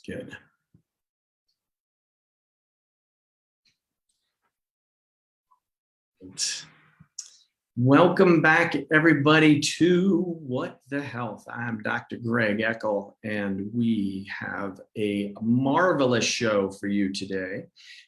Good. Welcome back, everybody, to What the Health. I'm Dr. Greg Eckel, and we have a marvelous show for you today.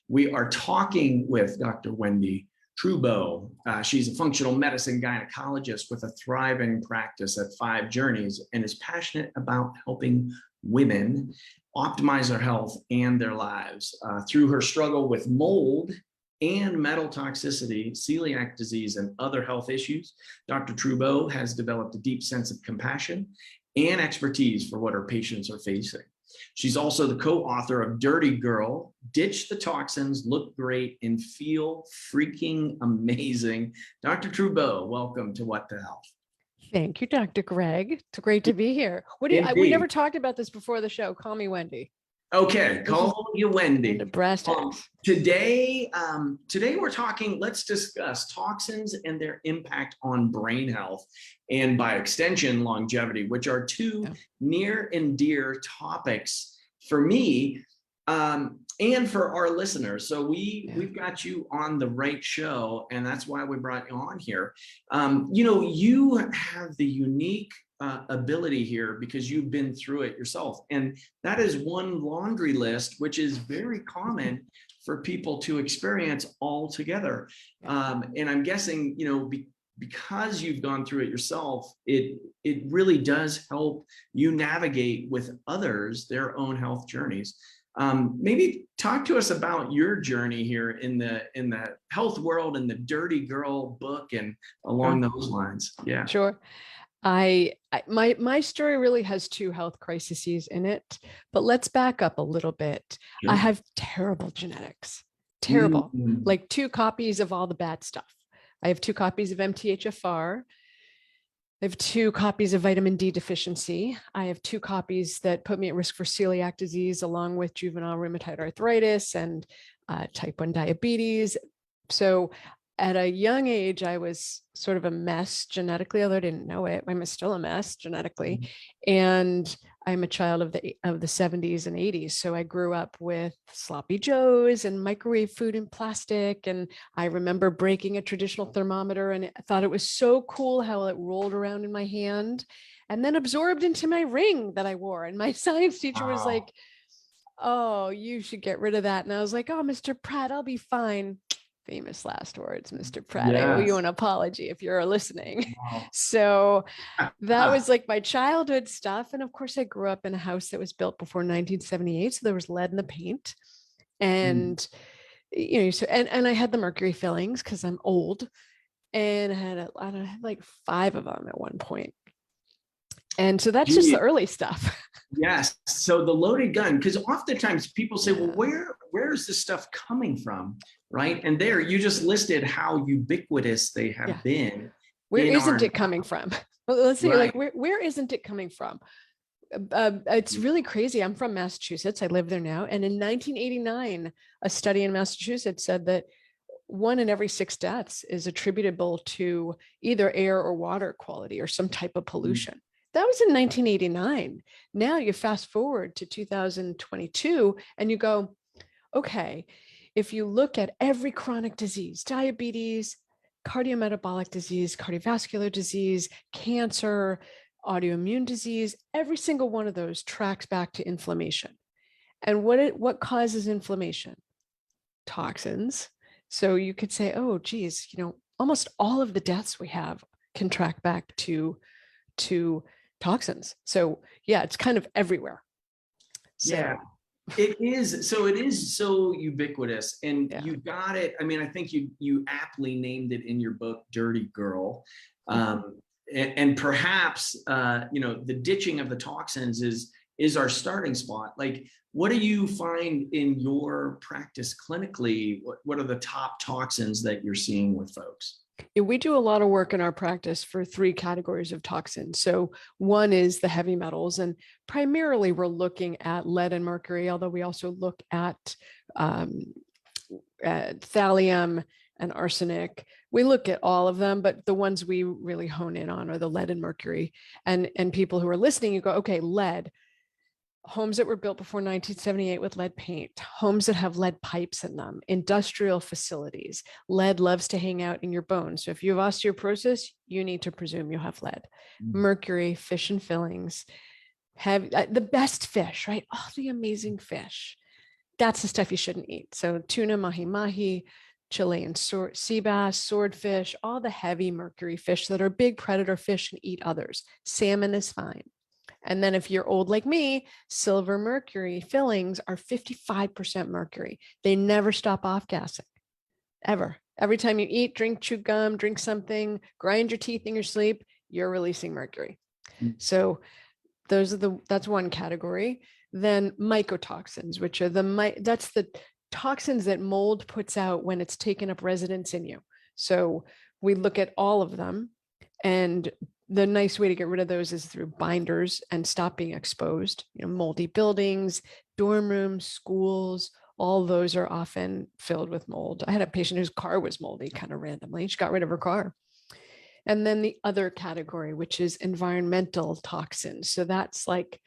We are talking with Dr. Wendie Trubow. She's a functional medicine gynecologist with a thriving practice at 5 Journeys and is passionate about helping women optimize their health and their lives. Through her struggle with mold and metal toxicity, celiac disease, and other health issues, Dr. Trubow has developed a deep sense of compassion and expertise for what her patients are facing. She's also the co-author of Dirty Girl, Ditch the Toxins, Look Great, and Feel Freaking Amazing. Dr. Trubow, welcome to What the Health. Thank you, Dr. Greg. It's great to be here. We never talked about this before the show. Call me Wendie. Okay, call you Wendie. Today we're talking, let's discuss toxins and their impact on brain health and by extension, longevity, which are two near and dear topics for me and for our listeners. So we've got you on the right show, and that's why we brought you on here. You have the unique ability here because you've been through it yourself, and that is one laundry list which is very common for people to experience all together. And I'm guessing because you've gone through it yourself, it really does help you navigate with others their own health journeys. Maybe talk to us about your journey here in the health world and the Dirty Girl book and along those lines. Yeah, sure. My story really has 2 health crises in it, but let's back up a little bit. Sure. I have terrible genetics, terrible, like 2 copies of all the bad stuff. I have 2 copies of MTHFR. I have 2 copies of vitamin D deficiency. I have 2 copies that put me at risk for celiac disease, along with juvenile rheumatoid arthritis and type 1 diabetes. So at a young age, I was sort of a mess genetically, although I didn't know it. I'm still a mess genetically. And I'm a child of the 70s and 80s. So I grew up with sloppy joes and microwave food and plastic. And I remember breaking a traditional thermometer, and I thought it was so cool how it rolled around in my hand and then absorbed into my ring that I wore. And my science teacher was like, "Oh, you should get rid of that." And I was like, "Oh, Mr. Pratt, I'll be fine." Famous last words, Mr. Pratt. Yes. I owe you an apology if you're listening. Wow. So that was like my childhood stuff. And of course, I grew up in a house that was built before 1978. So there was lead in the paint. And, and I had the mercury fillings because I'm old. And I had like 5 of them at one point. And so that's just the early stuff. Yes. So the loaded gun, because oftentimes people say, well, where is this stuff coming from? Right. And there you just listed how ubiquitous they have been. Where isn't it coming from? Well, let's say where isn't it coming from? It's really crazy. I'm from Massachusetts. I live there now. And in 1989, a study in Massachusetts said that 1 in every 6 deaths is attributable to either air or water quality or some type of pollution. That was in 1989. Now you fast forward to 2022 and you go, okay, if you look at every chronic disease, diabetes, cardiometabolic disease, cardiovascular disease, cancer, autoimmune disease, every single one of those tracks back to inflammation. And what causes inflammation? Toxins. So you could say, oh, geez, almost all of the deaths we have can track back to toxins. So yeah, it's kind of everywhere. So. Yeah, it is. So it is so ubiquitous, and you got it. I mean, I think you aptly named it in your book, Dirty Girl. And perhaps, the ditching of the toxins is our starting spot. Like, what do you find in your practice clinically? What are the top toxins that you're seeing with folks? We do a lot of work in our practice for 3 categories of toxins. So one is the heavy metals, and primarily we're looking at lead and mercury, although we also look at thallium and arsenic. We look at all of them, but the ones we really hone in on are the lead and mercury. And people who are listening, you go, okay, lead. homes that were built before 1978 with lead paint, homes that have lead pipes in them, industrial facilities. Lead loves to hang out in your bones. So if you have osteoporosis, you need to presume you have lead. Mercury, fish and fillings, have the best fish, right? All the amazing fish. That's the stuff you shouldn't eat. So tuna, mahi-mahi, Chilean sea bass, swordfish, all the heavy mercury fish that are big predator fish and eat others. Salmon is fine. And then if you're old like me, silver mercury fillings are 55% mercury. They never stop off gassing, ever. Every time you eat, drink, chew gum, drink something, grind your teeth in your sleep, you're releasing mercury. So that's one category. Then mycotoxins, which are that's the toxins that mold puts out when it's taken up residence in you. So we look at all of them, and the nice way to get rid of those is through binders and stop being exposed. Moldy buildings, dorm rooms, schools, all those are often filled with mold. I had a patient whose car was moldy kind of randomly. She got rid of her car. And then the other category, which is environmental toxins. So that's like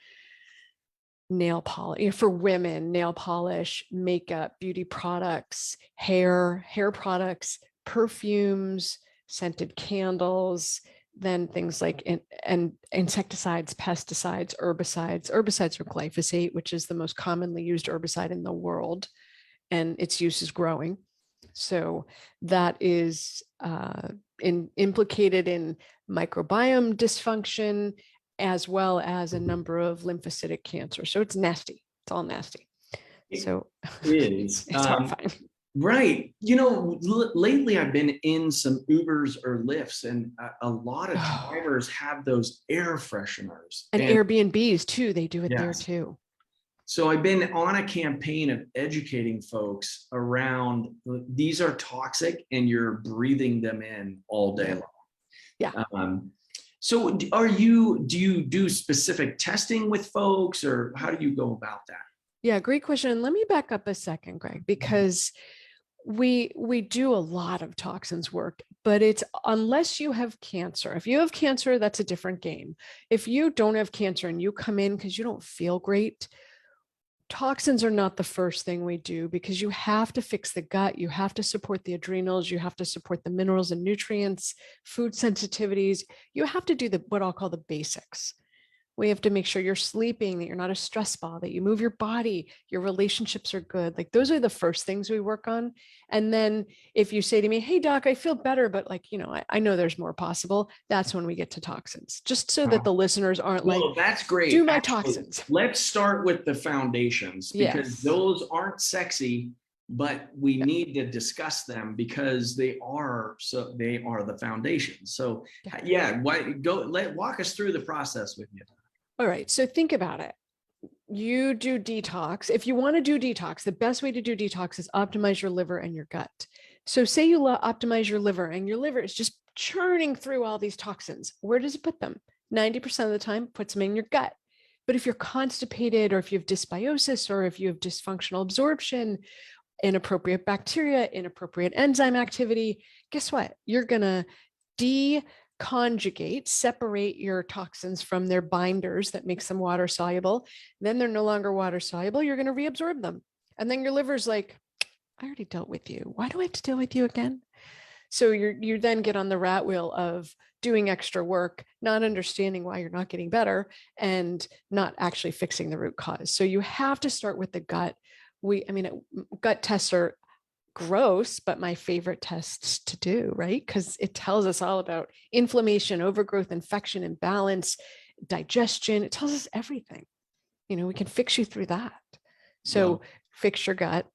nail polish for women, nail polish, makeup, beauty products, hair products, perfumes, scented candles, then things like insecticides, pesticides, herbicides. Herbicides are glyphosate, which is the most commonly used herbicide in the world, and its use is growing. So that is implicated in microbiome dysfunction, as well as a number of lymphocytic cancer. So it's nasty. It's all nasty. So it is. It's horrifying. Right. Lately I've been in some Ubers or Lyfts, and a lot of drivers have those air fresheners. And Airbnbs too, they do it there too. So I've been on a campaign of educating folks around these are toxic and you're breathing them in all day long. Yeah. So do you do specific testing with folks, or how do you go about that? Yeah, great question. Let me back up a second, Greg, because we do a lot of toxins work, but it's unless you have cancer. If you have cancer, that's a different game. If you don't have cancer and you come in because you don't feel great, toxins are not the first thing we do, because you have to fix the gut. You have to support the adrenals. You have to support the minerals and nutrients, food sensitivities. You have to do what I'll call the basics. We have to make sure you're sleeping, that you're not a stress ball, that you move your body, your relationships are good. Like those are the first things we work on. And then if you say to me, hey doc, I feel better, but I know there's more possible. That's when we get to toxins, just so that the listeners aren't that's great. Do my toxins. Let's start with the foundations, because those aren't sexy, but we need to discuss them because they are the foundation. So walk us through the process with you. All right. So think about it. You do detox. If you want to do detox, the best way to do detox is optimize your liver and your gut. So say you optimize your liver, and your liver is just churning through all these toxins. Where does it put them? 90% of the time, puts them in your gut. But if you're constipated, or if you have dysbiosis, or if you have dysfunctional absorption, inappropriate bacteria, inappropriate enzyme activity, guess what? You're going to deconjugate, separate your toxins from their binders that makes them water soluble. Then they're no longer water soluble. You're going to reabsorb them. And then your liver's like, I already dealt with you. Why do I have to deal with you again? So you then get on the rat wheel of doing extra work, not understanding why you're not getting better, and not actually fixing the root cause. So you have to start with the gut. Gut tests are gross, but my favorite tests to do, right? Because it tells us all about inflammation, overgrowth, infection, imbalance, digestion. It tells us everything. We can fix you through that. So fix your gut.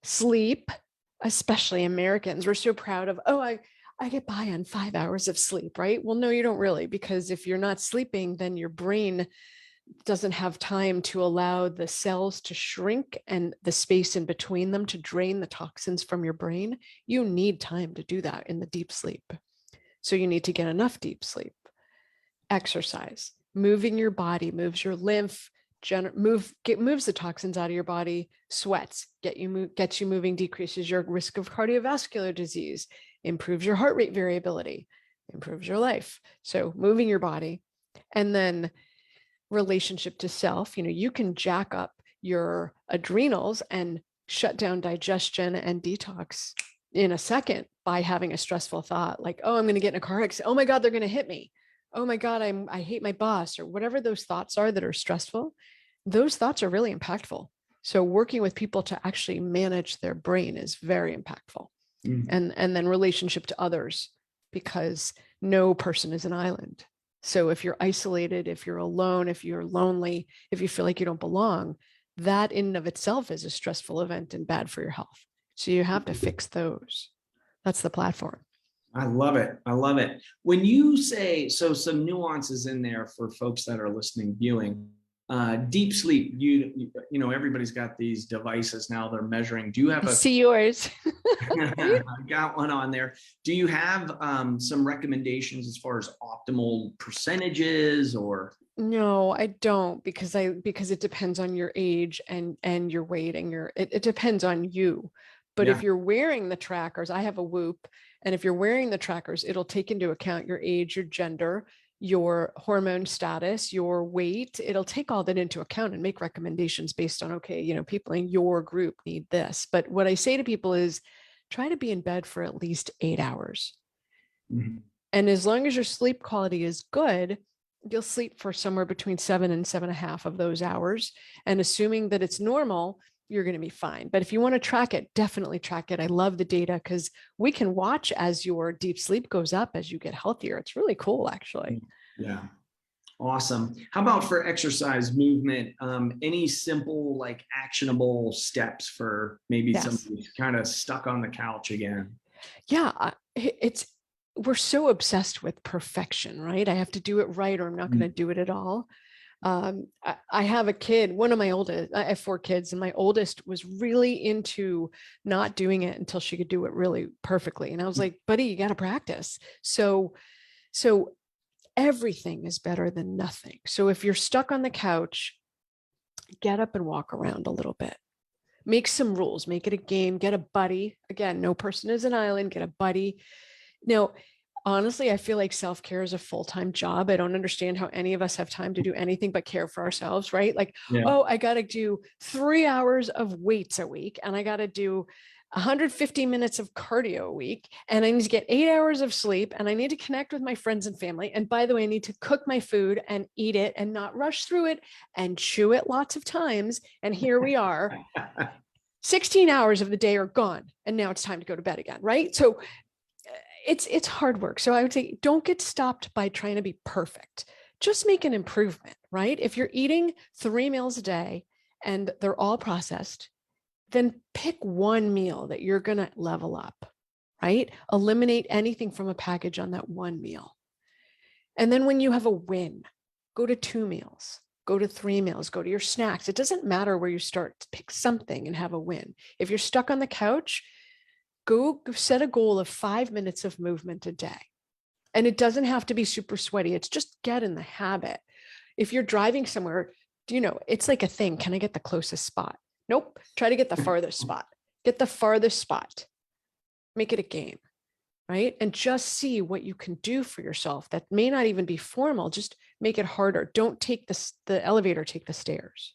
Sleep, especially Americans, we're so proud of, I get by on 5 hours of sleep, right? Well, no, you don't really, because if you're not sleeping, then your brain doesn't have time to allow the cells to shrink and the space in between them to drain the toxins from your brain. You need time to do that in the deep sleep. So you need to get enough deep sleep. Exercise, moving your body, moves your lymph, moves the toxins out of your body. Sweats, gets you moving, decreases your risk of cardiovascular disease, improves your heart rate variability, improves your life. So moving your body. And then relationship to self. You can jack up your adrenals and shut down digestion and detox in a second by having a stressful thought like, oh, I'm going to get in a car accident. Oh my God, they're going to hit me. Oh my God, I hate my boss, or whatever those thoughts are that are stressful. Those thoughts are really impactful. So working with people to actually manage their brain is very impactful. And then relationship to others, because no person is an island. So if you're isolated, if you're alone, if you're lonely, if you feel like you don't belong, that in and of itself is a stressful event and bad for your health. So you have to fix those. That's the platform. I love it. I love it. When you say, so some nuances in there for folks that are listening, viewing, deep sleep, you know, everybody's got these devices now they're measuring. Do you have see yours? I got one on there. Do you have some recommendations as far as optimal percentages or? No, I don't, because it depends on your age and your weight and it depends on you. But if you're wearing the trackers, I have a Whoop, and if you're wearing the trackers, it'll take into account your age, your gender, your hormone status, your weight. It'll take all that into account and make recommendations based on, okay, people in your group need this. But what I say to people is try to be in bed for at least 8 hours. Mm-hmm. And as long as your sleep quality is good, you'll sleep for somewhere between 7 and 7.5 of those hours. And assuming that it's normal, you're going to be fine. But if you want to track it, definitely track it. I love the data because we can watch as your deep sleep goes up as you get healthier. It's really cool, actually. Yeah. Awesome. How about for exercise, movement? Any simple, like actionable steps for maybe somebody kind of stuck on the couch again? Yeah, we're so obsessed with perfection, right? I have to do it right or I'm not going to do it at all. I have a kid, I have 4 kids, and my oldest was really into not doing it until she could do it really perfectly. And I was like, buddy, you got to practice. So everything is better than nothing. So if you're stuck on the couch, get up and walk around a little bit. Make some rules, make it a game, get a buddy. Again, no person is an island, get a buddy. Now, honestly, I feel like self-care is a full-time job. I don't understand how any of us have time to do anything but care for ourselves, right? Like, oh, I got to do 3 hours of weights a week, and I got to do 150 minutes of cardio a week, and I need to get 8 hours of sleep, and I need to connect with my friends and family. And by the way, I need to cook my food and eat it and not rush through it and chew it lots of times. And here we are, 16 hours of the day are gone, and now it's time to go to bed again, right? So it's hard work. So I would say don't get stopped by trying to be perfect. Just make an improvement, right? If you're eating 3 meals a day and they're all processed, then pick one meal that you're going to level up, right? Eliminate anything from a package on that one meal. And then when you have a win, go to 2 meals, go to 3 meals, go to your snacks. It doesn't matter where you start, pick something and have a win. If you're stuck on the couch, go set a goal of 5 minutes of movement a day. And it doesn't have to be super sweaty. It's just get in the habit. If you're driving somewhere, it's like a thing. Can I get the closest spot? Nope. Try to get the farthest spot. Get the farthest spot. Make it a game, right? And just see what you can do for yourself. That may not even be formal. Just make it harder. Don't take the elevator, take the stairs,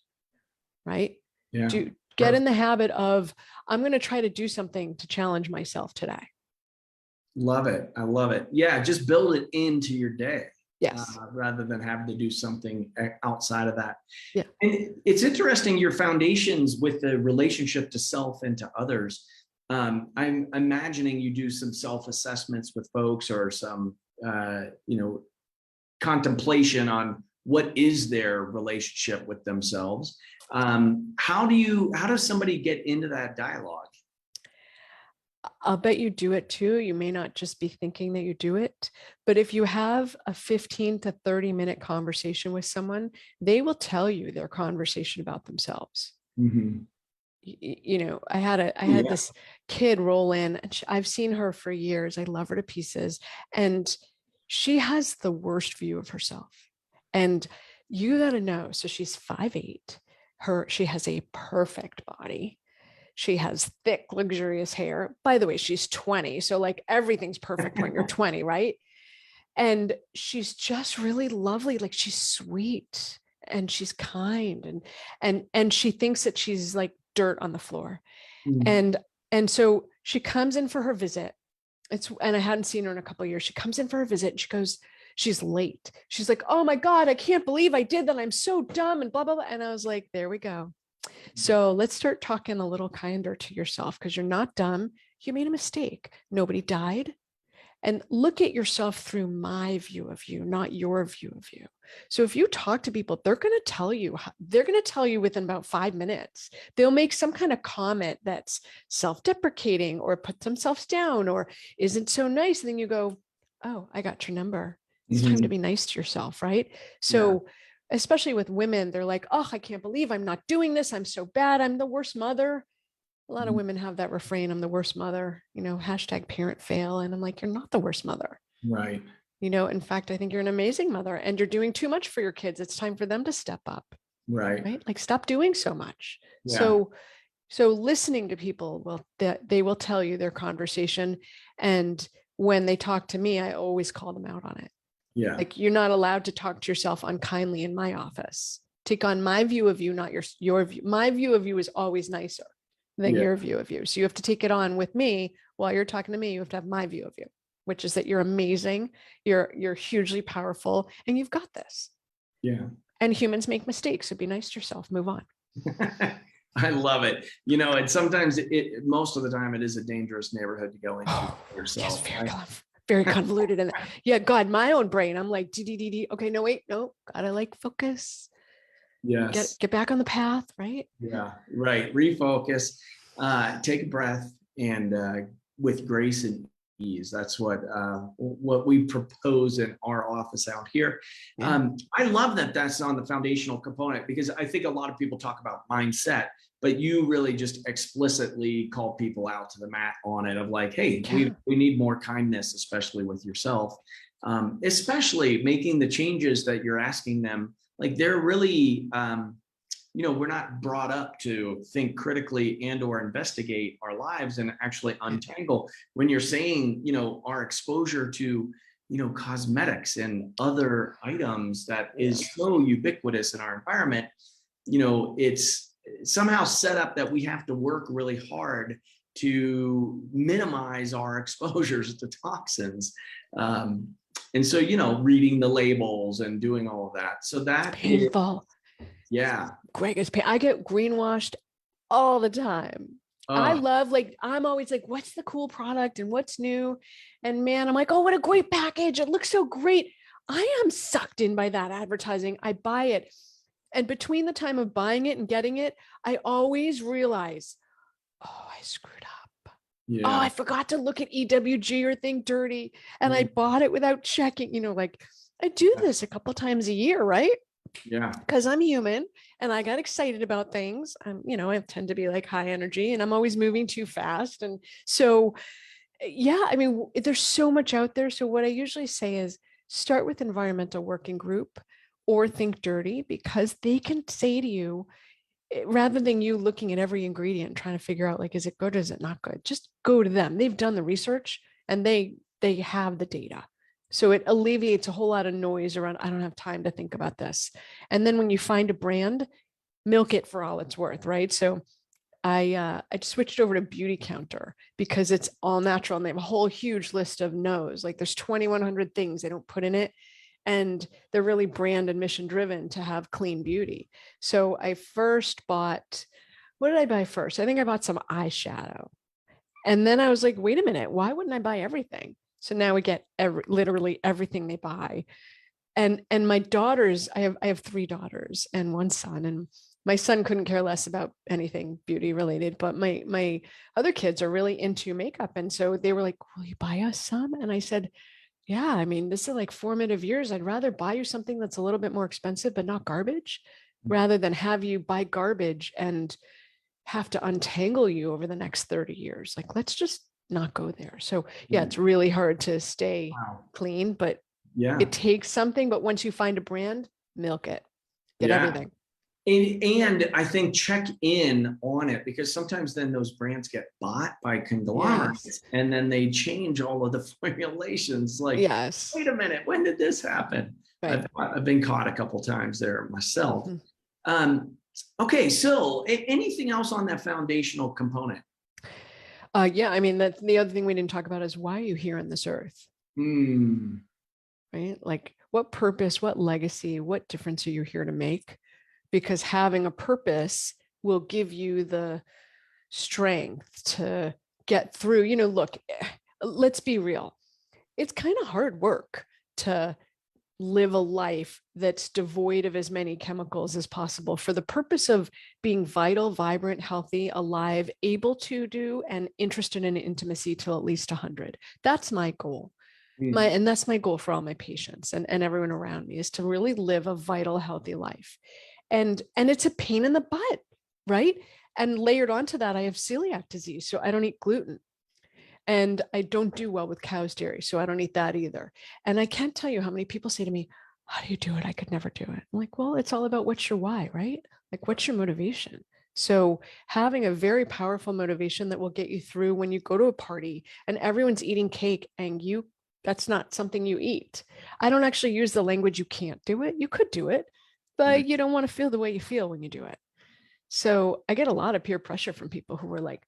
right? Yeah. Get in the habit of, I'm going to try to do something to challenge myself today. Love it. I love it. Yeah. Just build it into your day. Yes. Rather than having to do something outside of that. Yeah. And it's interesting, your foundations with the relationship to self and to others. I'm imagining you do some self-assessments with folks or some, contemplation on what is their relationship with themselves. How does somebody get into that dialogue? I'll bet you do it too. You may not just be thinking that you do it, but if you have a 15 to 30 minute conversation with someone, they will tell you their conversation about themselves. Mm-hmm. I had this kid roll in, and I've seen her for years. I love her to pieces. And she has the worst view of herself. And you got to know, so she's 5'8". She has a perfect body. She has thick, luxurious hair. By the way, she's 20. So like everything's perfect when you're 20, right? And she's just really lovely. Like she's sweet and she's kind, and she thinks that she's like dirt on the floor. And so she comes in for her visit. And I hadn't seen her in a couple of years. She comes in for her visit and she goes, she's late. She's like, oh my God, I can't believe I did that. I'm so dumb and blah, blah, blah. And I was like, there we go. So let's start talking a little kinder to yourself, because you're not dumb. You made a mistake. Nobody died. And look at yourself through my view of you, not your view of you. So if you talk to people, they're going to tell you within about 5 minutes. They'll make some kind of comment that's self-deprecating or put themselves down or isn't so nice. And then you go, oh, I got your number. It's time to be nice to yourself, right? So especially with women, they're like, oh, I can't believe I'm not doing this. I'm so bad. I'm the worst mother. A lot of women have that refrain, I'm the worst mother, hashtag parent fail. And I'm like, you're not the worst mother. Right. In fact, I think you're an amazing mother and you're doing too much for your kids. It's time for them to step up. Right. Like stop doing so much. Yeah. So listening to people, they will tell you their conversation. And when they talk to me, I always call them out on it. Yeah. Like you're not allowed to talk to yourself unkindly in my office. Take on my view of you, not your view. My view of you is always nicer than your view of you. So you have to take it on with me while you're talking to me. You have to have my view of you, which is that you're amazing. You're hugely powerful and you've got this. Yeah. And humans make mistakes. So be nice to yourself, move on. I love it. And sometimes most of the time it is a dangerous neighborhood to go into yourself. Yes, very convoluted. And yeah, God, my own brain, I'm like, okay, no, wait, no, gotta like focus. Yes. Get back on the path, right? Yeah, right. Refocus, take a breath, and with grace and ease. That's what we propose in our office out here. Yeah. I love that that's on the foundational component, because I think a lot of people talk about mindset, but you really just explicitly call people out to the mat on it of like, hey, we need more kindness, especially with yourself, especially making the changes that you're asking them. Like they're really, we're not brought up to think critically and or investigate our lives and actually untangle. When you're saying, our exposure to, cosmetics and other items that is so ubiquitous in our environment, it's somehow set up that we have to work really hard to minimize our exposures to toxins. And so, reading the labels and doing all of that. So that it's painful. Yeah. Greg, it's painful. I get greenwashed all the time. I love, I'm always like, what's the cool product and what's new? And man, I'm like, oh, what a great package. It looks so great. I am sucked in by that advertising. I buy it. And between the time of buying it and getting it, I always realize, oh, I screwed up. Yeah. Oh, I forgot to look at EWG or Think Dirty. And I bought it without checking, I do this a couple times a year, right? Yeah. Because I'm human and I got excited about things. I tend to be like high energy and I'm always moving too fast. And so, there's so much out there. So what I usually say is start with Environmental Working Group or Think Dirty, because they can say to you, rather than you looking at every ingredient and trying to figure out, is it good or is it not good? Just go to them. They've done the research and they have the data. So it alleviates a whole lot of noise around, I don't have time to think about this. And then when you find a brand, milk it for all it's worth, right? So I switched over to Beauty Counter because it's all natural and they have a whole huge list of no's. There's 2,100 things they don't put in it. And they're really brand and mission driven to have clean beauty. So I first bought, what did I buy first? I think I bought some eyeshadow. And then I was like, wait a minute, why wouldn't I buy everything? So now we get literally everything they buy. And my daughters, I have 3 daughters and 1 son. And my son couldn't care less about anything beauty related, but my other kids are really into makeup. And so they were like, will you buy us some? And I said, yeah, this is formative years. I'd rather buy you something that's a little bit more expensive, but not garbage, rather than have you buy garbage and have to untangle you over the next 30 years. Let's just not go there. So yeah, it's really hard to stay clean, but it takes something. But once you find a brand, milk it, get everything. And I think check in on it, because sometimes then those brands get bought by conglomerates and then they change all of the formulations. Like, wait a minute, when did this happen? Right. I've been caught a couple times there myself. Okay, so anything else on that foundational component? Yeah, I mean, that's the other thing we didn't talk about is why are you here on this earth? Right? Like, what purpose, what legacy, what difference are you here to make? Because having a purpose will give you the strength to get through. You know, look, let's be real. It's kind of hard work to live a life that's devoid of as many chemicals as possible for the purpose of being vital, vibrant, healthy, alive, able to do, and interested in intimacy till at least 100. That's my goal. And that's my goal for all my patients and everyone around me, is to really live a vital, healthy life. And it's a pain in the butt, right? And layered onto that, I have celiac disease, so I don't eat gluten. And I don't do well with cow's dairy, so I don't eat that either. And I can't tell you how many people say to me, how do you do it? I could never do it. I'm like, well, it's all about what's your why, right? Like, what's your motivation? So having a very powerful motivation that will get you through when you go to a party and everyone's eating cake and that's not something you eat. I don't actually use the language, you can't do it. You could do it, but you don't want to feel the way you feel when you do it. So I get a lot of peer pressure from people who were like,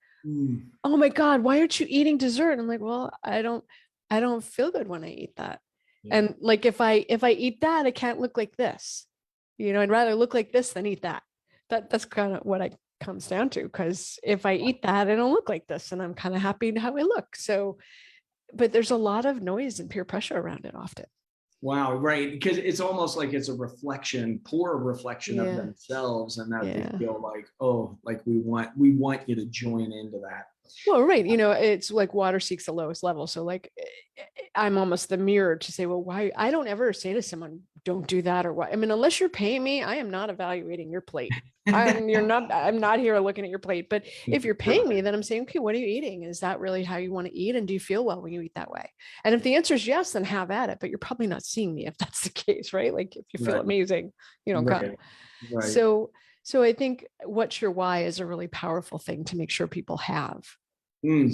oh my God, why aren't you eating dessert? I'm like, well, I don't feel good when I eat that. And like, if I eat that, I can't look like this. You know, I'd rather look like this than eat that. That's kind of what it comes down to. Because if I eat that, I don't look like this, and I'm kind of happy in how I look. So, but there's a lot of noise and peer pressure around it often. Wow, right. Because it's almost like it's a reflection, poor reflection of themselves, and that they feel like, oh, like we want you to join into that. Well, right. You know, it's like water seeks the lowest level. So like, I'm almost the mirror to say, well, why? I don't ever say to someone, don't do that or what. I mean, unless you're paying me, I am not evaluating your plate. I'm not here looking at your plate. But if you're paying me, then I'm saying, okay, what are you eating? Is that really how you want to eat? And do you feel well when you eat that way? And if the answer is yes, then have at it. But you're probably not seeing me if that's the case, right? Like, if you feel amazing, you don't come. Right. So I think what's your why is a really powerful thing to make sure people have. I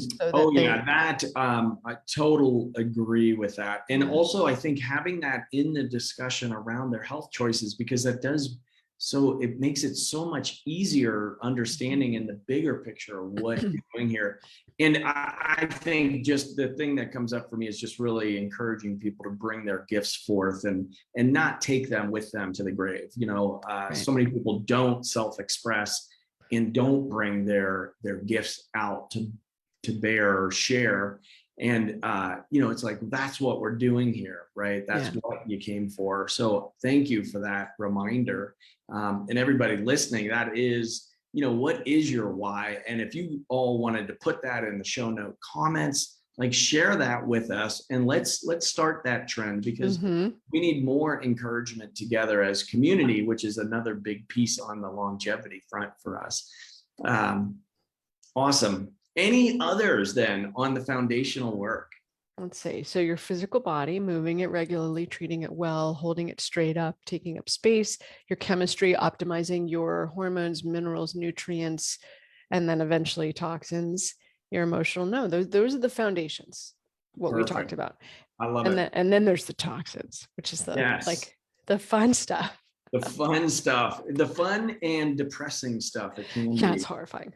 totally agree with that. And also, I think having that in the discussion around their health choices, because that does, so it makes it so much easier understanding in the bigger picture of what you're doing here. And I think just the thing that comes up for me is just really encouraging people to bring their gifts forth and not take them with them to the grave. You know, so many people don't self-express and don't bring their gifts out to bear or share. And, you know, it's like, that's what we're doing here, right? That's what you came for. So thank you for that reminder. And everybody listening, that is, you know, what is your why? And if you all wanted to put that in the show note comments, like, share that with us, and let's start that trend, because we need more encouragement together as community, which is another big piece on the longevity front for us. Awesome. Any others then on the foundational work? Let's see. So your physical body, moving it regularly, treating it well, holding it straight up, taking up space, your chemistry, optimizing your hormones, minerals, nutrients, and then eventually toxins, your emotional. No, those are the foundations, what we talked about. I love it. And then there's the toxins, which is like the fun stuff. The fun stuff, the fun and depressing stuff. It's horrifying,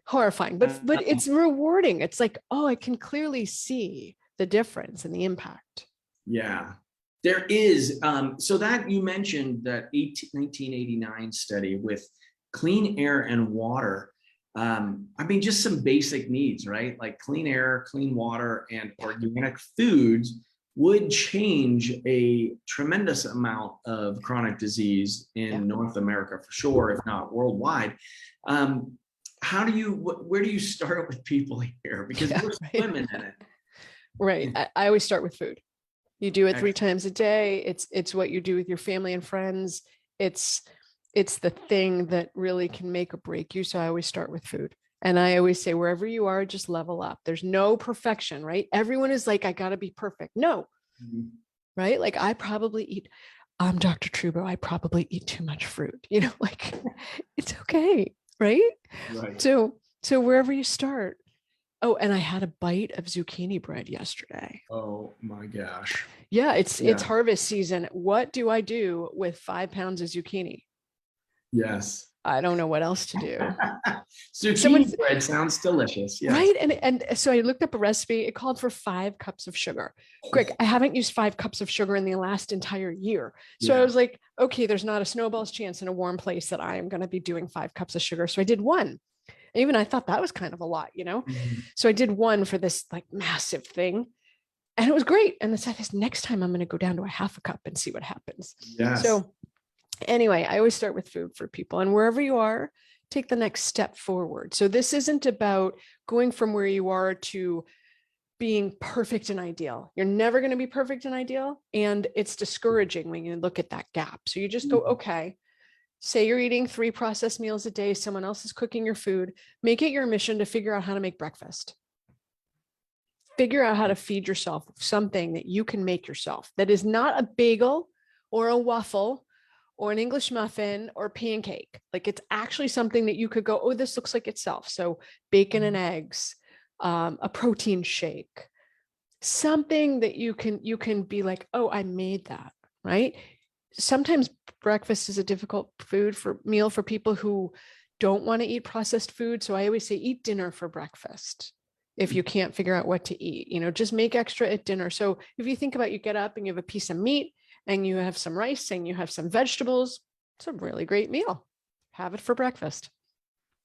but it's rewarding. It's like, oh, I can clearly see the difference and the impact. Yeah, there is. So that you mentioned that 1989 study with clean air and water. I mean, just some basic needs, right? Like clean air, clean water, and organic foods would change a tremendous amount of chronic disease in North America for sure, if not worldwide. Where do you start with people here? Because we're swimming in it. Right. I always start with food. You do it 3 times a day. It's what you do with your family and friends. It's the thing that really can make or break you. So I always start with food. And I always say, wherever you are, just level up. There's no perfection, right? Everyone is like, I got to be perfect. No, right? Like, I probably eat I'm Dr. Trubow. I probably eat too much fruit, like it's okay. Right. Right. So wherever you start. Oh, and I had a bite of zucchini bread yesterday. Oh my gosh. Yeah, it's harvest season. What do I do with 5 pounds of zucchini? Yes. I don't know what else to do. Zucchini bread sounds delicious. Yes. Right. And so I looked up a recipe. It called for 5 cups of sugar. Greg, I haven't used 5 cups of sugar in the last entire year. So I was like, okay, there's not a snowball's chance in a warm place that I am going to be doing 5 cups of sugar. So I did 1. Even I thought that was kind of a lot, Mm-hmm. So I did 1 for this like massive thing. And it was great. And then this next time I'm going to go down to a half a cup and see what happens. Yes. So anyway, I always start with food for people, and wherever you are, take the next step forward. So this isn't about going from where you are to being perfect and ideal. You're never going to be perfect and ideal. And it's discouraging when you look at that gap. So you just go, okay, say you're eating 3 processed meals a day. Someone else is cooking your food. Make it your mission to figure out how to make breakfast. Figure out how to feed yourself something that you can make yourself that is not a bagel or a waffle or an English muffin or pancake. Like it's actually something that you could go, oh, this looks like itself. So bacon and eggs, a protein shake, something that you can be like, oh, I made that, right? Sometimes breakfast is a difficult meal for people who don't want to eat processed food. So I always say eat dinner for breakfast. If you can't figure out what to eat, just make extra at dinner. So if you think about, you get up and you have a piece of meat and you have some rice and you have some vegetables, it's a really great meal. Have it for breakfast.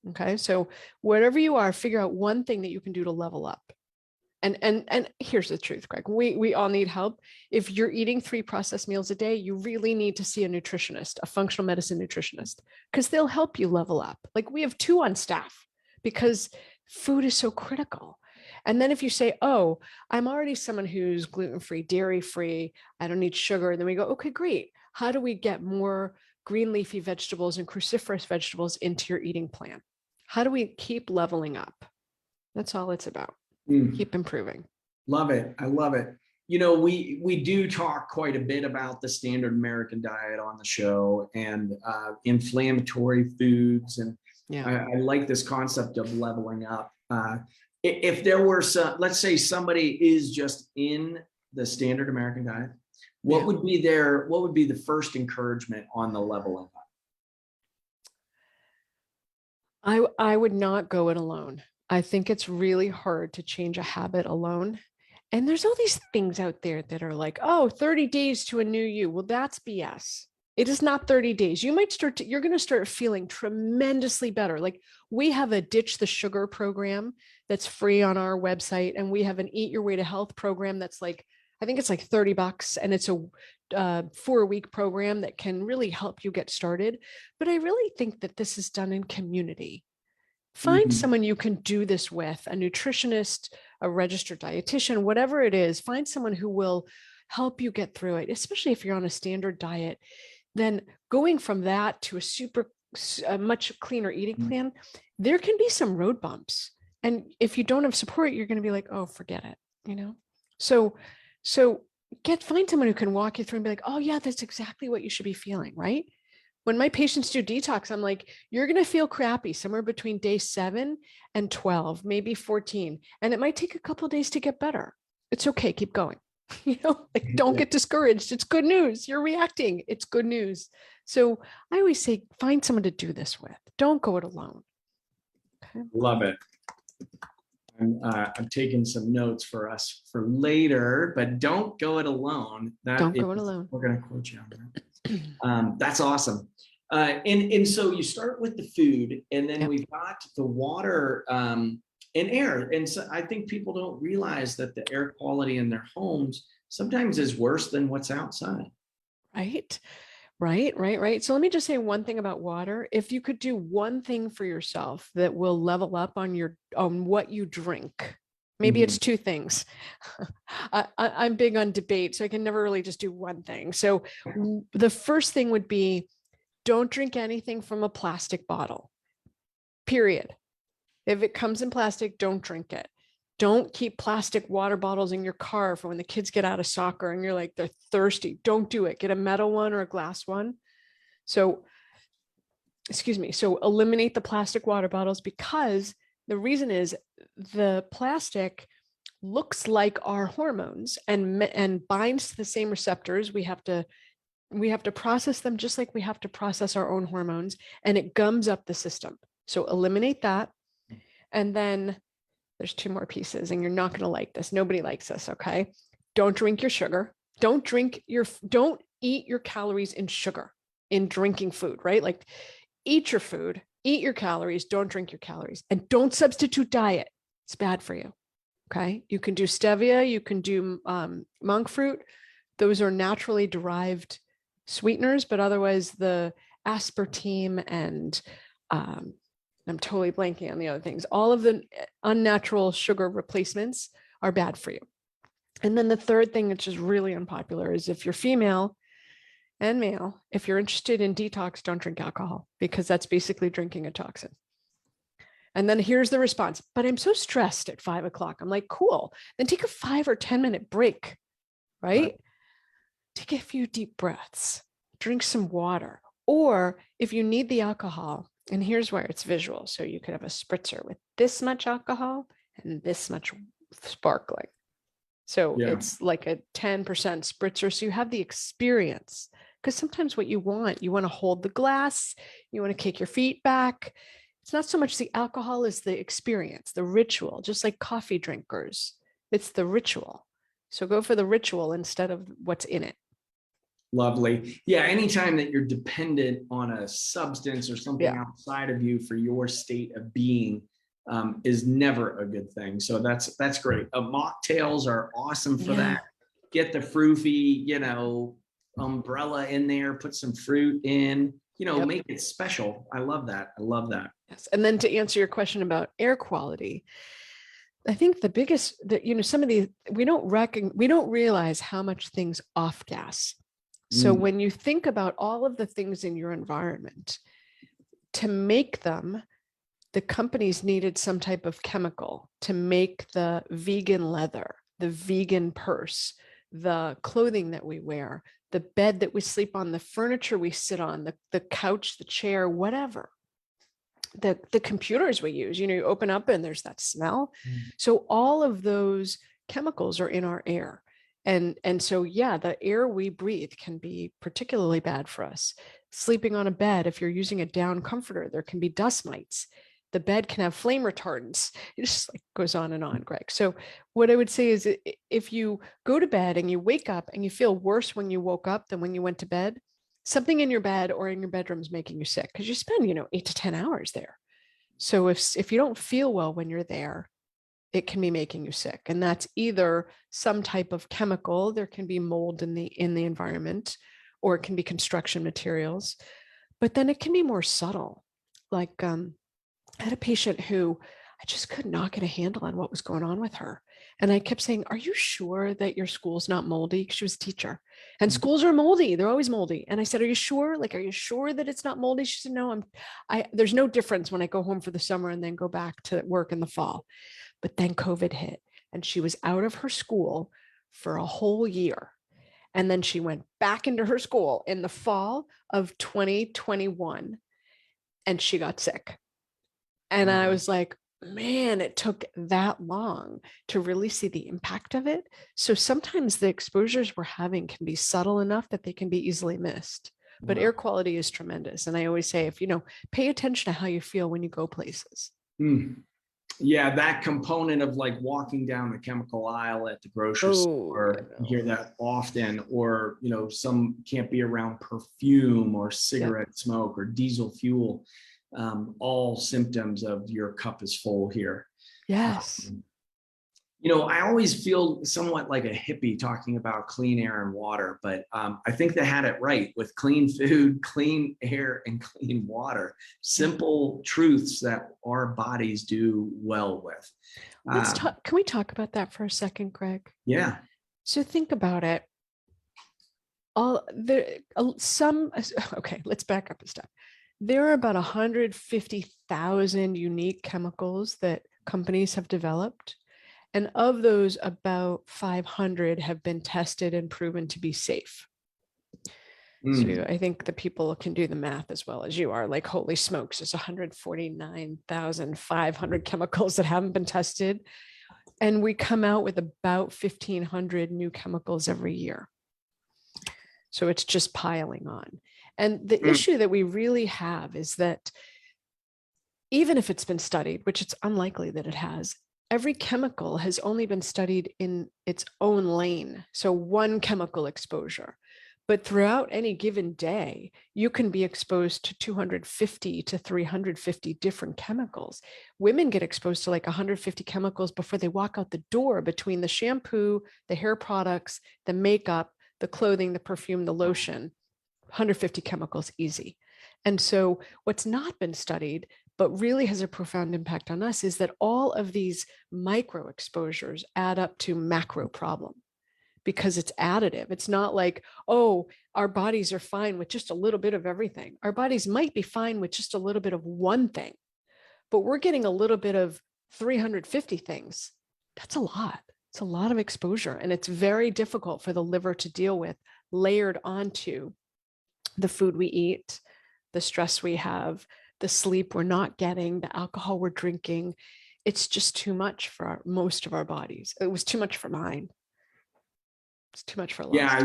Okay. So whatever you are, figure out one thing that you can do to level up. And here's the truth, Greg, we all need help. If you're eating 3 processed meals a day, you really need to see a nutritionist, a functional medicine nutritionist, because they'll help you level up. Like we have 2 on staff because food is so critical. And then if you say, oh, I'm already someone who's gluten-free, dairy-free, I don't need sugar. And then we go, okay, great. How do we get more green leafy vegetables and cruciferous vegetables into your eating plan? How do we keep leveling up? That's all it's about. Keep improving. Love it. I love it. We do talk quite a bit about the standard American diet on the show and inflammatory foods. And I like this concept of leveling up. If there were let's say somebody is just in the standard American diet, what would be the first encouragement on the leveling up? I would not go it alone. I think it's really hard to change a habit alone. And there's all these things out there that are like, oh, 30 days to a new you. Well, that's BS. It is not 30 days. You're going to start feeling tremendously better. Like we have a Ditch the Sugar program that's free on our website. And we have an Eat Your Way to Health program that's like, I think it's like $30. And it's a 4-week program that can really help you get started. But I really think that this is done in community. Find someone you can do this with, a nutritionist, a registered dietitian, whatever it is. Find someone who will help you get through it, especially if you're on a standard diet. Then going from that to a much cleaner eating plan, there can be some road bumps. And if you don't have support, you're going to be like, oh, forget it, So find someone who can walk you through and be like, oh yeah, that's exactly what you should be feeling, right? When my patients do detox, I'm like, you're going to feel crappy somewhere between day 7 and 12, maybe 14. And it might take a couple of days to get better. It's okay. Keep going. Don't get discouraged. It's good news. You're reacting. It's good news. So I always say, find someone to do this with. Don't go it alone. Okay. Love it. I'm taking some notes for us for later, but don't go it alone. Don't go it alone. We're going to quote you on that. That's awesome. And so you start with the food, and then we've got the water and air. And so I think people don't realize that the air quality in their homes sometimes is worse than what's outside. Right. So let me just say one thing about water. If you could do one thing for yourself that will level up on what you drink, maybe it's 2 things. I'm big on debate, so I can never really just do one thing. So the first thing would be, don't drink anything from a plastic bottle, period. If it comes in plastic, don't drink it. Don't keep plastic water bottles in your car for when the kids get out of soccer and you're like, they're thirsty. Don't do it. Get a metal one or a glass one. So, excuse me. So eliminate the plastic water bottles, because the reason is the plastic looks like our hormones and binds to the same receptors. We have to process them just like we have to process our own hormones, and it gums up the system. So eliminate that. And then there's 2 more pieces, and you're not going to like this. Nobody likes this. Okay. Don't drink your sugar. Don't eat your calories in sugar in drinking food, right? Like, eat your food, eat your calories, don't drink your calories, and don't substitute diet. It's bad for you. Okay. You can do stevia, you can do monk fruit. Those are naturally derived sweeteners, but otherwise the aspartame and I'm totally blanking on the other things. All of the unnatural sugar replacements are bad for you. And then the third thing, which is really unpopular, is if you're female and male, if you're interested in detox, don't drink alcohol, because that's basically drinking a toxin. And then here's the response, but I'm so stressed at 5 o'clock. I'm like, cool. Then take a 5 or 10 minute break, right? Take a few deep breaths, drink some water. Or if you need the alcohol, and here's where it's visual. So you could have a spritzer with this much alcohol and this much sparkling. So it's like a 10% spritzer. So you have the experience, because sometimes what you want to hold the glass, you want to kick your feet back. It's not so much the alcohol as the experience, the ritual, just like coffee drinkers. It's the ritual. So go for the ritual instead of what's in it. Lovely. Yeah. Anytime that you're dependent on a substance or something outside of you for your state of being is never a good thing. So that's great. Mocktails are awesome for that. Get the froofy, umbrella in there, put some fruit in, make it special. I love that. Yes. And then to answer your question about air quality, I think the biggest that, some of these, we don't realize how much things off gas. So when you think about all of the things in your environment, to make them, the companies needed some type of chemical to make the vegan leather, the vegan purse, the clothing that we wear, the bed that we sleep on, the furniture we sit on, the couch, the chair, whatever. The computers we use, you open up and there's that smell. So all of those chemicals are in our air. And so, the air we breathe can be particularly bad for us. Sleeping on a bed, if you're using a down comforter, there can be dust mites. The bed can have flame retardants. It just goes on and on, Greg. So what I would say is, if you go to bed and you wake up and you feel worse when you woke up than when you went to bed, something in your bed or in your bedroom is making you sick, because you spend, 8 to 10 hours there. So if you don't feel well when you're there, it can be making you sick. And that's either some type of chemical, there can be mold in the environment, or it can be construction materials, but then it can be more subtle. Like I had a patient who I just could not get a handle on what was going on with her. And I kept saying, are you sure that your school's not moldy? Because she was a teacher, and schools are moldy. They're always moldy. And I said, are you sure? Are you sure that it's not moldy? She said, no, there's no difference when I go home for the summer and then go back to work in the fall. But then COVID hit, and she was out of her school for a whole year. And then she went back into her school in the fall of 2021, and she got sick. And I was like, man, it took that long to really see the impact of it. So sometimes the exposures we're having can be subtle enough that they can be easily missed. But air quality is tremendous. And I always say, pay attention to how you feel when you go places. Yeah, that component of walking down the chemical aisle at the grocery store, you hear that often, or, some can't be around perfume or cigarette smoke or diesel fuel, all symptoms of your cup is full here. Yes. I always feel somewhat like a hippie talking about clean air and water, but I think they had it right with clean food, clean air, and clean water. Simple truths that our bodies do well with. Let's talk. Can we talk about that for a second, Greg? Yeah. So think about it. Okay, let's back up a step. There are about 150,000 unique chemicals that companies have developed. And of those, about 500 have been tested and proven to be safe. So I think the people can do the math as well as you are. Like, holy smokes, there's 149,500 chemicals that haven't been tested. And we come out with about 1,500 new chemicals every year. So it's just piling on. And the issue that we really have is that even if it's been studied, which it's unlikely that it has, every chemical has only been studied in its own lane. So one chemical exposure. But throughout any given day, you can be exposed to 250 to 350 different chemicals. Women get exposed to like 150 chemicals before they walk out the door, between the shampoo, the hair products, the makeup, the clothing, the perfume, the lotion. 150 chemicals easy. And so what's not been studied, but really has a profound impact on us, is that all of these micro exposures add up to macro problem. Because it's additive. It's not like, oh, our bodies are fine with just a little bit of everything. Our bodies might be fine with just a little bit of one thing, but we're getting a little bit of 350 things. That's a lot. It's a lot of exposure. And it's very difficult for the liver to deal with, layered onto the food we eat, the stress we have, the sleep we're not getting, the alcohol we're drinking. It's just too much for most of our bodies. It was too much for mine. It's too much for a lot. Yeah,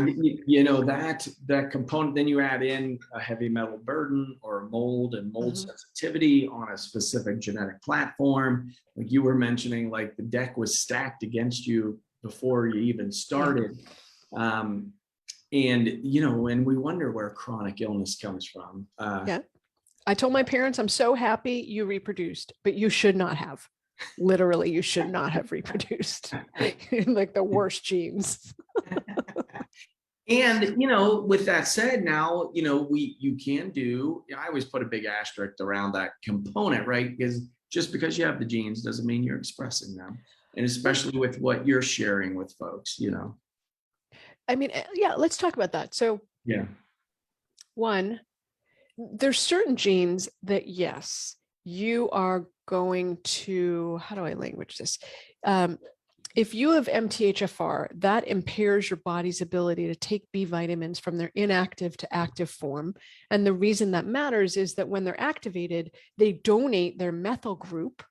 that component, then you add in a heavy metal burden or mold and mold sensitivity on a specific genetic platform. Like you were mentioning, like the deck was stacked against you before you even started. And and we wonder where chronic illness comes from. I told my parents, I'm so happy you reproduced, but you should not have. Literally, you should not have reproduced. Like the worst genes. And with that said, now you can do. I always put a big asterisk around that component, right? Because just because you have the genes doesn't mean you're expressing them, and especially with what you're sharing with folks. I mean, yeah. Let's talk about that. So, one, there's certain genes that yes, you are going to, how do I language this? If you have MTHFR, that impairs your body's ability to take B vitamins from their inactive to active form. And the reason that matters is that when they're activated, they donate their methyl group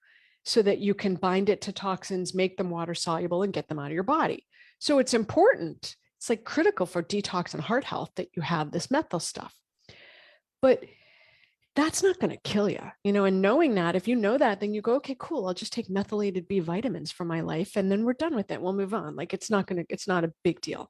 so that you can bind it to toxins, make them water soluble, and get them out of your body. So it's important. It's like critical for detox and heart health that you have this methyl stuff. But that's not going to kill you, and knowing that, if you know that, then you go, okay, cool. I'll just take methylated B vitamins for my life. And then we're done with it. We'll move on. Like, it's not a big deal.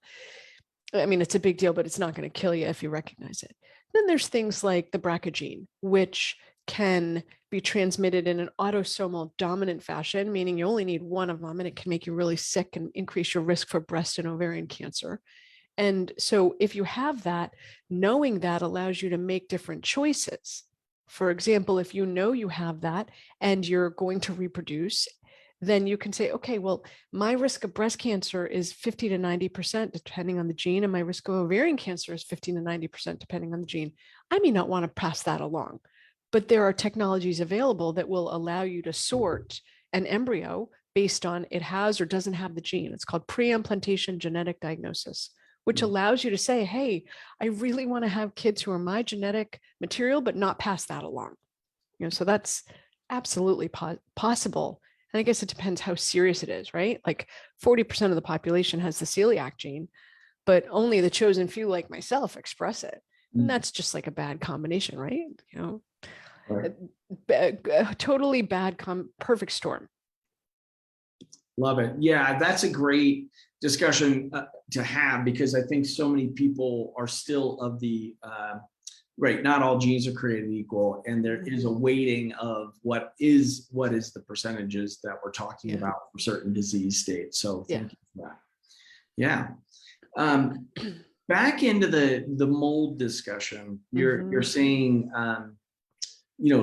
I mean, it's a big deal, but it's not going to kill you if you recognize it. Then there's things like the BRCA gene, which can be transmitted in an autosomal dominant fashion, meaning you only need one of them and it can make you really sick and increase your risk for breast and ovarian cancer. And so if you have that, knowing that allows you to make different choices. For example, if you know you have that and you're going to reproduce, then you can say, okay, well, my risk of breast cancer is 50 to 90% depending on the gene, and my risk of ovarian cancer is 50 to 90% depending on the gene. I may not want to pass that along, but there are technologies available that will allow you to sort an embryo based on it has or doesn't have the gene. It's called pre-implantation genetic diagnosis, which allows you to say, hey, I really want to have kids who are my genetic material, but not pass that along. So that's absolutely possible. And I guess it depends how serious it is, right? Like 40% of the population has the celiac gene, but only the chosen few like myself express it. And that's just like a bad combination, right? A totally bad, perfect storm. Love it. Yeah, that's a great discussion to have, because I think so many people are still of the right. Not all genes are created equal, and there is a weighting of what is the percentages that we're talking about for certain disease states. So thank you for that. Yeah. Back into the mold discussion, you're saying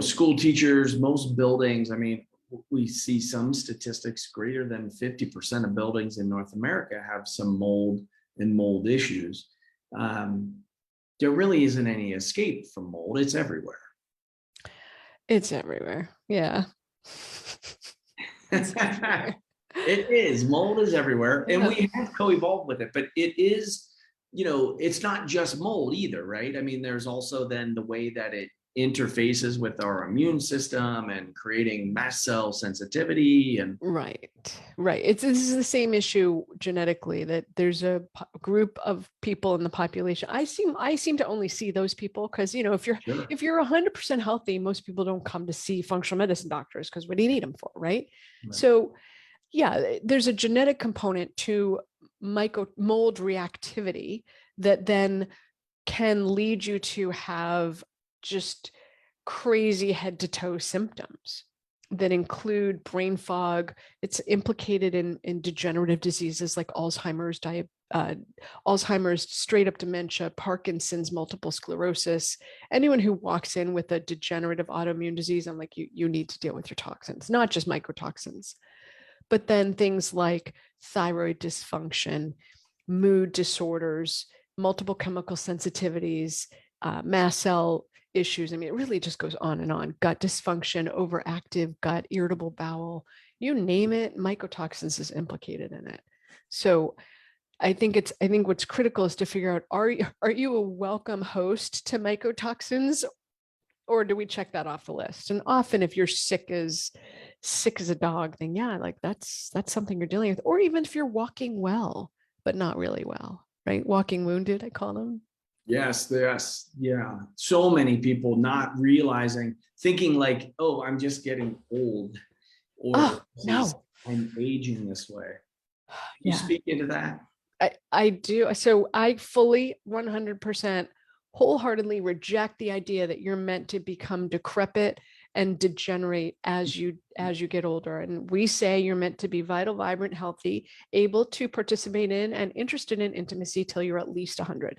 school teachers, most buildings. I mean, we see some statistics, greater than 50% of buildings in North America have some mold and mold issues. There really isn't any escape from mold. It's everywhere. It's everywhere. Yeah. It's everywhere. It is. Mold is everywhere. And Yeah. we have co-evolved with it, but it is, it's not just mold either, right? I mean, there's also then the way that it interfaces with our immune system and creating mast cell sensitivity and Right. This is the same issue genetically, that there's a group of people in the population. I seem to only see those people because, if you're sure. if you're 100% healthy, most people don't come to see functional medicine doctors because what do you need them for, right? So yeah, there's a genetic component to mold reactivity that then can lead you to have just crazy head to toe symptoms that include brain fog. It's implicated in degenerative diseases like Alzheimer's, Alzheimer's, straight up dementia, Parkinson's, multiple sclerosis. Anyone who walks in with a degenerative autoimmune disease, I'm like, you need to deal with your toxins, not just mycotoxins, but then things like thyroid dysfunction, mood disorders, multiple chemical sensitivities, mast cell issues. I mean, it really just goes on and on. Gut dysfunction, overactive gut, irritable bowel, you name it, mycotoxins is implicated in it. So I think what's critical is to figure out, are you a welcome host to mycotoxins, or do we check that off the list? And often if you're sick as a dog, then yeah, like that's something you're dealing with. Or even if you're walking well, but not really well, right? Walking wounded, I call them. Yes. Yeah. So many people not realizing, thinking like, oh, I'm just getting old, or no, I'm aging this way. You Yeah. speak into that? I do. So I fully 100% wholeheartedly reject the idea that you're meant to become decrepit and degenerate as you get older. And we say you're meant to be vital, vibrant, healthy, able to participate in and interested in intimacy till you're at least 100.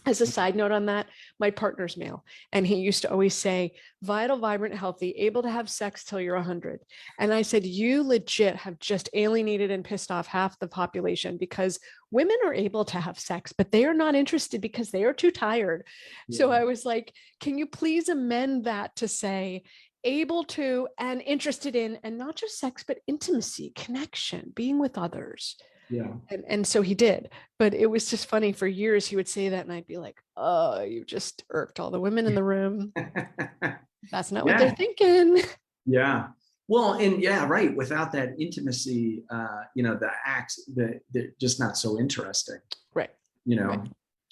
As a side note on that, my partner's male, and he used to always say, vital, vibrant, healthy, able to have sex till you're 100. And I said, you legit have just alienated and pissed off half the population, because women are able to have sex, but they are not interested because they are too tired. Yeah. So I was like, can you please amend that to say able to and interested in, and not just sex, but intimacy, connection, being with others. Yeah. And so he did, but it was just funny. For years he would say that and I'd be like, oh, you just irked all the women in the room. That's not what they're thinking. Yeah. Well, and yeah, right. Without that intimacy, the acts that they're just not so interesting. Right.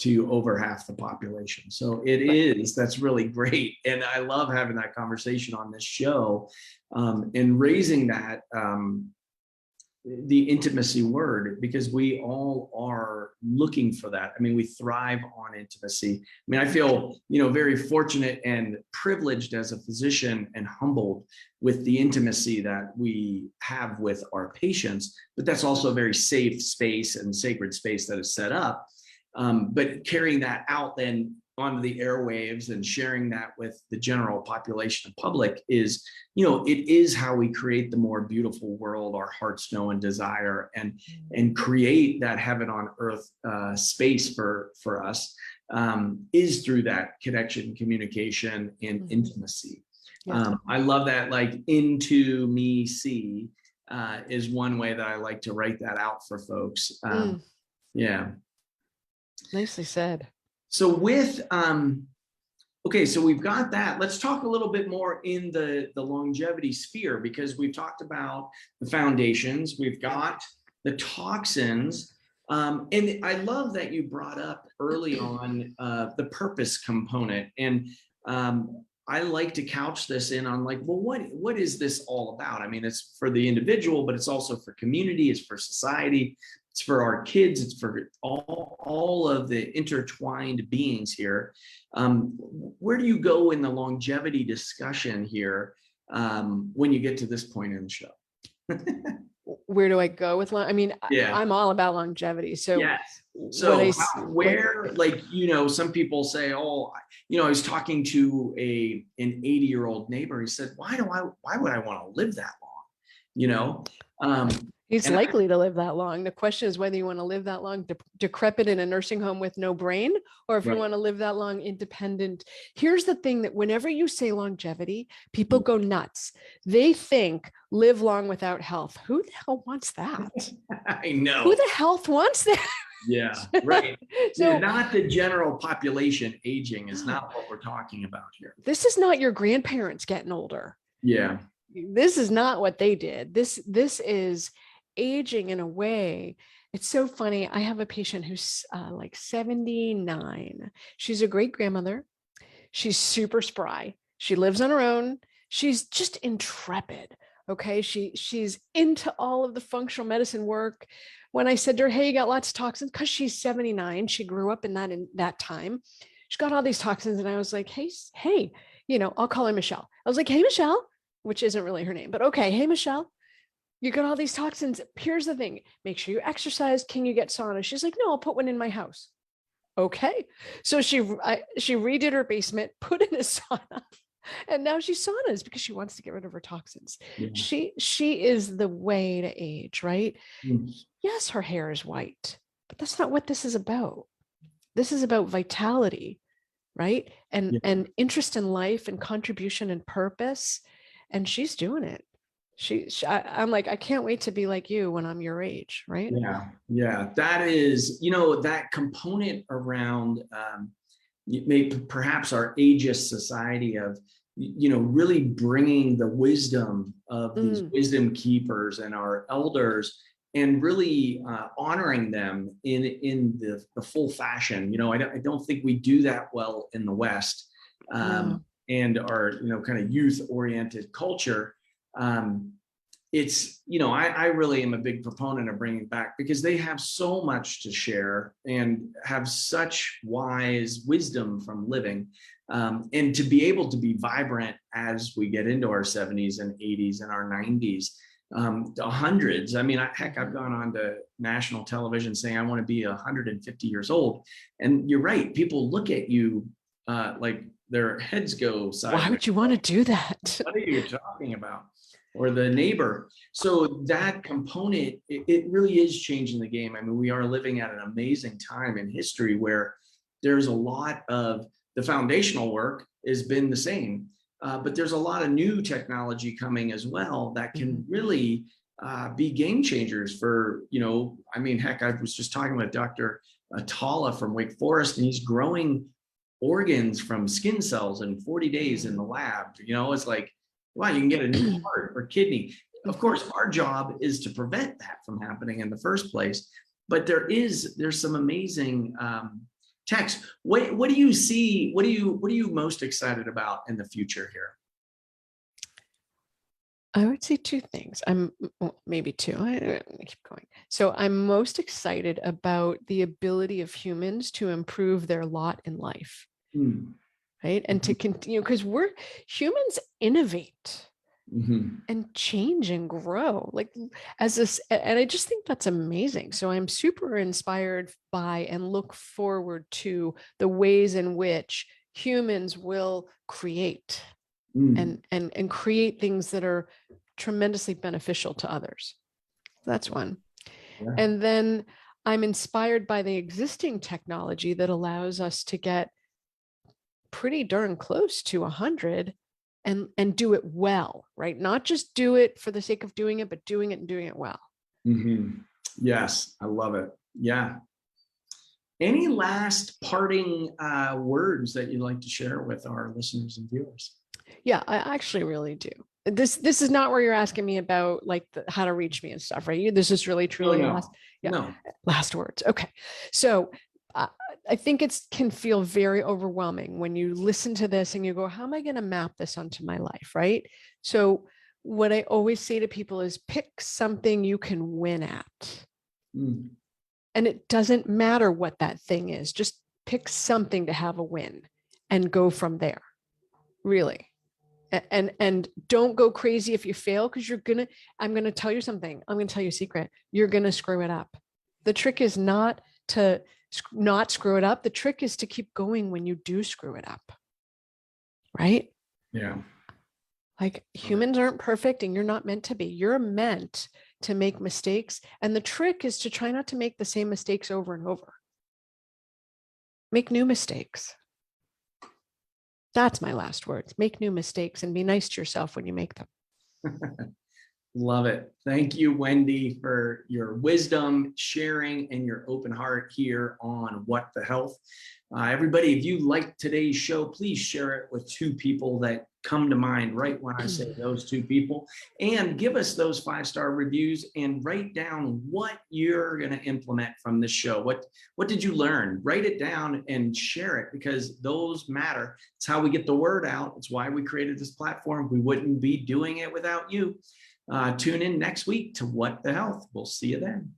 To over half the population. So it is, that's really great. And I love having that conversation on this show, and raising that, the intimacy word, because we all are looking for that. I mean, we thrive on intimacy. I mean, I feel, very fortunate and privileged as a physician and humbled with the intimacy that we have with our patients, but that's also a very safe space and sacred space that is set up. But carrying that out then onto the airwaves and sharing that with the general population and public is, it is how we create the more beautiful world our hearts know and desire, and create that heaven on earth space for us, is through that connection, communication, and intimacy. Yeah. I love that, like, into me see is one way that I like to write that out for folks. Yeah. Nicely said. So with, okay, so we've got that. Let's talk a little bit more in the longevity sphere, because we've talked about the foundations, we've got the toxins, and I love that you brought up early on the purpose component. And I like to couch this in on like, well, what is this all about? I mean, it's for the individual, but it's also for community, it's for society, it's for our kids, it's for all of the intertwined beings here. Where do you go in the longevity discussion here when you get to this point in the show? Where do I go with I mean, yeah. I'm all about longevity. So yes. So some people say, oh, I was talking to an 80-year-old neighbor. He said, why would I want to live that long? He's likely to live that long. The question is whether you want to live that long decrepit in a nursing home with no brain, or if you want to live that long independent. Here's the thing, that whenever you say longevity, people go nuts. They think live long without health. Who the hell wants that? I know. Who the hell wants that? Yeah, right. So yeah, not the general population aging is not what we're talking about here. This is not your grandparents getting older. Yeah. This is not what they did. This is aging in a way. It's so funny. I have a patient who's like 79. She's a great grandmother. She's super spry. She lives on her own. She's just intrepid. Okay. She's into all of the functional medicine work. When I said to her, hey, you got lots of toxins, because she's 79, she grew up in that time. She got all these toxins. And I was like, hey, I'll call her Michelle. I was like, hey, Michelle, which isn't really her name, but okay. Hey, Michelle, you got all these toxins. Here's the thing. Make sure you exercise. Can you get sauna? She's like, no, I'll put one in my house. Okay. So she redid her basement, put in a sauna, and now she saunas because she wants to get rid of her toxins. Yeah. She is the way to age, right? Mm. Yes, her hair is white, but that's not what this is about. This is about vitality, right? And interest in life and contribution and purpose. And she's doing it. I'm like, I can't wait to be like you when I'm your age, right? Yeah. That is, that component around perhaps our ageist society of, really bringing the wisdom of these wisdom keepers and our elders, and really honoring them in the full fashion. I don't think we do that well in the West, and our kind of youth-oriented culture. It's, I really am a big proponent of bringing back, because they have so much to share and have such wise wisdom from living, and to be able to be vibrant as we get into our 70s and 80s and our 90s, hundreds. I mean, heck, I've gone on to national television saying I want to be 150 years old. And you're right. People look at you like their heads go sideways. Why would you want to do that? What are you talking about? Or the neighbor. So that component, it really is changing the game. I mean, we are living at an amazing time in history where there's a lot of the foundational work has been the same, but there's a lot of new technology coming as well that can really be game changers for, I mean, heck, I was just talking with Dr. Atala from Wake Forest, and he's growing organs from skin cells in 40 days in the lab. It's like, wow, you can get a new heart or kidney. Of course, our job is to prevent that from happening in the first place. But there's some amazing techs. What do you see? What are you most excited about in the future here? I would say two things. Maybe two. I keep going. So I'm most excited about the ability of humans to improve their lot in life. Right. And to continue, because humans innovate and change and grow and I just think that's amazing. So I'm super inspired by and look forward to the ways in which humans will create and create things that are tremendously beneficial to others. That's one. Yeah. And then I'm inspired by the existing technology that allows us to get pretty darn close to 100 and do it well, right? Not just do it for the sake of doing it, but doing it and doing it well. Yes, I love it. Yeah. Any last parting words that you'd like to share with our listeners and viewers? Yeah, I actually really do. This is not where you're asking me about like how to reach me and stuff, right? This is really truly last words. Okay. So I think it can feel very overwhelming when you listen to this and you go, how am I going to map this onto my life? Right. So what I always say to people is pick something you can win at. And it doesn't matter what that thing is. Just pick something to have a win and go from there. Really. And don't go crazy if you fail, because I'm going to tell you something. I'm going to tell you a secret. You're going to screw it up. The trick is not to not screw it up. The trick is to keep going when you do screw it up. Right? Yeah. Like humans aren't perfect and you're not meant to be. You're meant to make mistakes. And the trick is to try not to make the same mistakes over and over. Make new mistakes. That's my last words. Make new mistakes and be nice to yourself when you make them. Love it. Thank you, Wendie, for your wisdom, sharing, and your open heart here on What the Health. Everybody, if you liked today's show, please share it with 2 people that come to mind right when I say those 2 people, and give us those 5-star reviews and write down what you're going to implement from this show. What did you learn? Write it down and share it, because those matter. It's how we get the word out. It's why we created this platform. We wouldn't be doing it without you. Tune in next week to What the Health. We'll see you then.